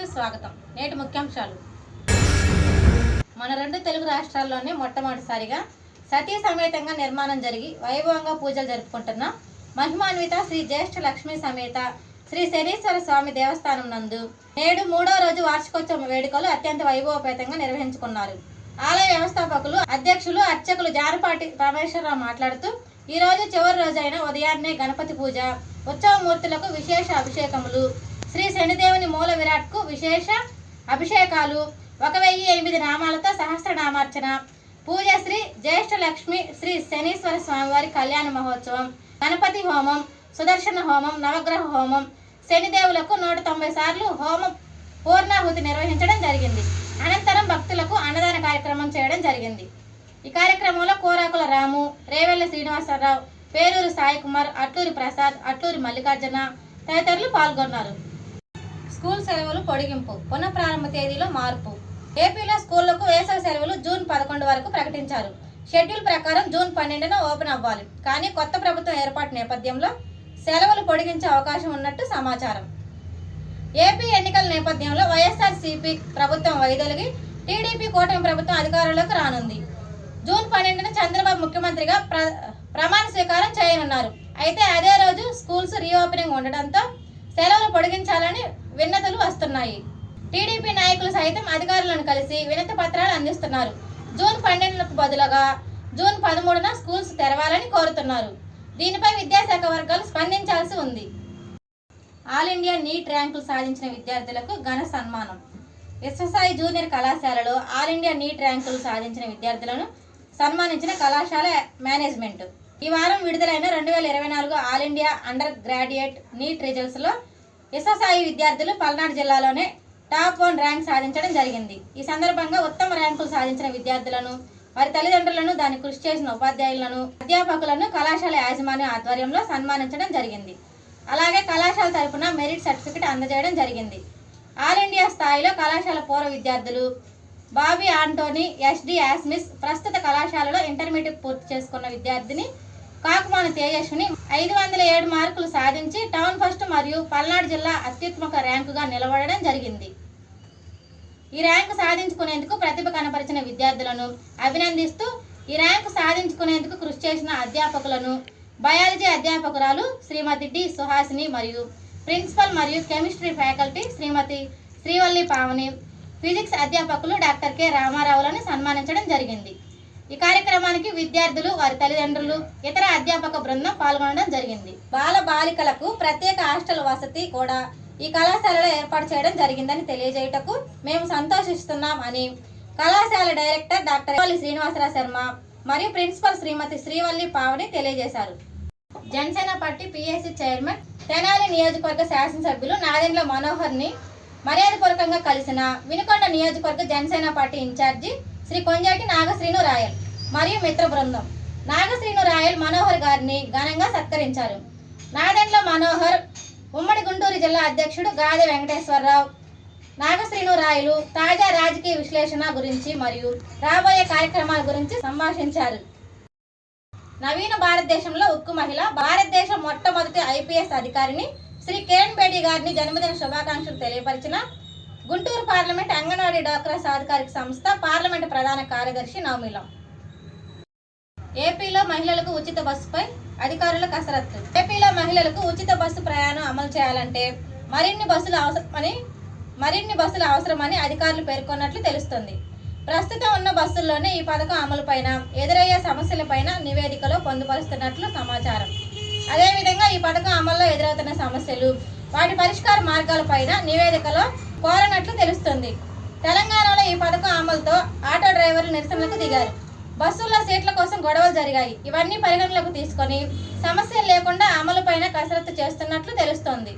కి స్వాగతం. నేటి ముఖ్యాంశాలు. మన రెండు తెలుగు రాష్ట్రాల్లోనే మొట్టమొదటిసారిగా సతీ సమేతంగా నిర్మాణం జరిగి వైభవంగా పూజలు జరుపుకుంటున్న మహిమాన్విత శ్రీ జ్యేష్ఠ లక్ష్మీ సమేత శ్రీ శనీశ్వర స్వామి దేవస్థానం నందు నేడు 3వ రోజు వార్షికోత్సవ వేడుకలు అత్యంత వైభవపేతంగా నిర్వహించుకున్నారు. ఆలయ వ్యవస్థాపకులు అధ్యక్షులు అర్చకులు జానపాటి పరమేశ్వరరావు మాట్లాడుతూ ఈ రోజు చివరి రోజైన ఉదయాన్నే గణపతి పూజ, ఉత్సవమూర్తులకు విశేష అభిషేకములు, శ్రీ శనిదేవుని మూల విరాట్కు విశేష అభిషేకాలు, 1008 నామాలతో సహస్రనామార్చన, పూజ శ్రీ జ్యేష్ఠ లక్ష్మి శ్రీ శనీశ్వర స్వామివారి కళ్యాణ మహోత్సవం, గణపతి హోమం, సుదర్శన హోమం, నవగ్రహ హోమం, శనిదేవులకు 190 సార్లు హోమం పూర్ణాహుతి నిర్వహించడం జరిగింది. అనంతరం భక్తులకు అన్నదాన కార్యక్రమం చేయడం జరిగింది. ఈ కార్యక్రమంలో కోరాకుల రాము, రేవెల్ల శ్రీనివాసరావు, పేరూరు సాయి కుమార్, అట్లూరి ప్రసాద్, అట్లూరి మల్లికార్జున తదితరులు పాల్గొన్నారు. స్కూల్ సెలవులు పొడిగింపు, పునఃప్రారంభ తేదీలో మార్పు. ఏపీలో స్కూళ్లకు వేసవి సెలవులు జూన్ 11 వరకు ప్రకటించారు. షెడ్యూల్ ప్రకారం జూన్ 12న ఓపెన్ అవ్వాలి. కానీ కొత్త ప్రభుత్వం ఏర్పాటు నేపథ్యంలో సెలవులు పొడిగించే అవకాశం ఉన్నట్టు సమాచారం. ఏపీ ఎన్నికల నేపథ్యంలో వైఎస్ఆర్సీపీ ప్రభుత్వం వైదొలిగి టీడీపీ కూటమి ప్రభుత్వం అధికారంలోకి రానుంది. జూన్ 12న చంద్రబాబు ముఖ్యమంత్రిగా ప్రమాణ స్వీకారం చేయనున్నారు. అయితే అదే రోజు స్కూల్స్ రీఓపెనింగ్ ఉండడంతో సెలవులు పొడిగించాలని విన్నతులు వస్తున్నాయి. టీడీపీ నాయకులు సైతం అధికారులను కలిసి వినతి పత్రాలు అందిస్తున్నారు. జూన్ 12కు బదులుగా జూన్ 13న స్కూల్స్ తెరవాలని కోరుతున్నారు. దీనిపై విద్యాశాఖ వర్గాలు స్పందించాల్సి ఉంది. ఆల్ ఇండియా నీట్ ర్యాంకులు సాధించిన విద్యార్థులకు ఘన సన్మానం. విశ్వసాయి జూనియర్ కళాశాలలో ఆల్ ఇండియా నీట్ ర్యాంకులు సాధించిన విద్యార్థులను సన్మానించిన కళాశాల మేనేజ్మెంట్. ఈ వారం విడుదలైన 2024 all India under graduate NEET రిజల్ట్స్లో విశ్వసాయి విద్యార్థులు పల్నాడు జిల్లాలోనే టాప్ 1 ర్యాంక్ సాధించడం జరిగింది. ఈ సందర్భంగా ఉత్తమ ర్యాంకులు సాధించిన విద్యార్థులను, వారి తల్లిదండ్రులను, దాని కృషి చేసిన ఉపాధ్యాయులను, అధ్యాపకులను కళాశాల యాజమాన్య ఆధ్వర్యంలో సన్మానించడం జరిగింది. అలాగే కళాశాల తరఫున మెరిట్ సర్టిఫికెట్ అందజేయడం జరిగింది. ఆల్ ఇండియా స్థాయిలో కళాశాల పూర్వ విద్యార్థులు బాబీ ఆంటోనీ, ఎస్డి యాస్మిస్, ప్రస్తుత కళాశాలలో ఇంటర్మీడియట్ పూర్తి చేసుకున్న విద్యార్థిని కాకుమాన తేజస్విని 507 మార్కులు సాధించి టౌన్ ఫస్ట్ మరియు పల్నాడు జిల్లా అత్యుత్తమ ర్యాంకుగా నిలబడడం జరిగింది. ఈ ర్యాంకు సాధించుకునేందుకు ప్రతిభ కనపరిచిన విద్యార్థులను అభినందిస్తూ ఈ ర్యాంకు సాధించుకునేందుకు కృషి చేసిన అధ్యాపకులను, బయాలజీ అధ్యాపకురాలు శ్రీమతి డి సుహాసిని మరియు ప్రిన్సిపల్ మరియు కెమిస్ట్రీ ఫ్యాకల్టీ శ్రీమతి శ్రీవల్లి పావని, ఫిజిక్స్ అధ్యాపకులు డాక్టర్ కె రామారావులను సన్మానించడం జరిగింది. ఈ కార్యక్రమానికి విద్యార్థులు, వారి తల్లిదండ్రులు, ఇతర అధ్యాపక బృందం పాల్గొనడం జరిగింది. బాల బాలికలకు ప్రత్యేక హాస్టల్ వసతి కూడా ఈ కళాశాలలో ఏర్పాటు చేయడం జరిగిందని తెలియజేయటకు మేము సంతోషిస్తున్నాం అని కళాశాల డైరెక్టర్ డాక్టర్ శ్రీనివాసరావు శర్మ మరియు ప్రిన్సిపల్ శ్రీమతి శ్రీవల్లి పావని తెలియజేశారు. Janasena party PSC chairman, Tenali నియోజకవర్గ శాసనసభ్యులు నాదెండ్ల మనోహర్ని మర్యాదపూర్వకంగా కలిసిన వినుకొండ నియోజకవర్గ జనసేన పార్టీ ఇన్ఛార్జి శ్రీ కొంజాటి నాగశ్రీను రాయల్ మరియు మిత్ర బృందం నాగశ్రీను రాయల్ మనోహర్ గారిని ఘనంగా సత్కరించారు. నాదెండ్ల మనోహర్ ఉమ్మడి గుంటూరు జిల్లా అధ్యక్షుడు గాదె వెంకటేశ్వరరావు నాగశ్రీను రాయలు తాజా రాజకీయ విశ్లేషణ గురించి మరియు రాబోయే కార్యక్రమాల గురించి సంభాషించారు. నవీన భారతదేశంలో ఉక్కు మహిళ, భారతదేశం మొట్టమొదటి ఐపీఎస్ అధికారిని శ్రీ కిరణ్ బేడి గారిని జన్మదిన శుభాకాంక్షలు తెలియపరిచిన గుంటూరు పార్లమెంట్ అంగన్వాడీ డాక్రా సాధికారిక సంస్థ పార్లమెంట్ ప్రధాన కార్యదర్శి నవమిలం. ఏపీలో మహిళలకు ఉచిత బస్సుపై అధికారుల కసరత్తు. ఏపీలో మహిళలకు ఉచిత బస్సు ప్రయాణం అమలు చేయాలంటే మరిన్ని బస్సులు అవసరమని అధికారులు పేర్కొన్నట్లు తెలుస్తుంది. ప్రస్తుతం ఉన్న బస్సుల్లోనే ఈ పథకం అమలుపైన ఎదురయ్యే సమస్యలపైన నివేదికలో పొందుపరుస్తున్నట్లు సమాచారం. అదేవిధంగా ఈ పథకం అమల్లో ఎదురవుతున్న సమస్యలు, వాటి పరిష్కార మార్గాలపైన నివేదికలో కోరనట్లు తెలుస్తుంది. తెలంగాణలో ఈ పథకం అమలుతో ఆటో డ్రైవర్లు నిరసనలకు దిగారు. బస్సుల్లో సీట్ల కోసం గొడవలు జరిగాయి. ఇవన్నీ పరిగణలోకి తీసుకొని సమస్యలు లేకుండా అమలుపైన కసరత్తు చేస్తున్నట్లు తెలుస్తోంది.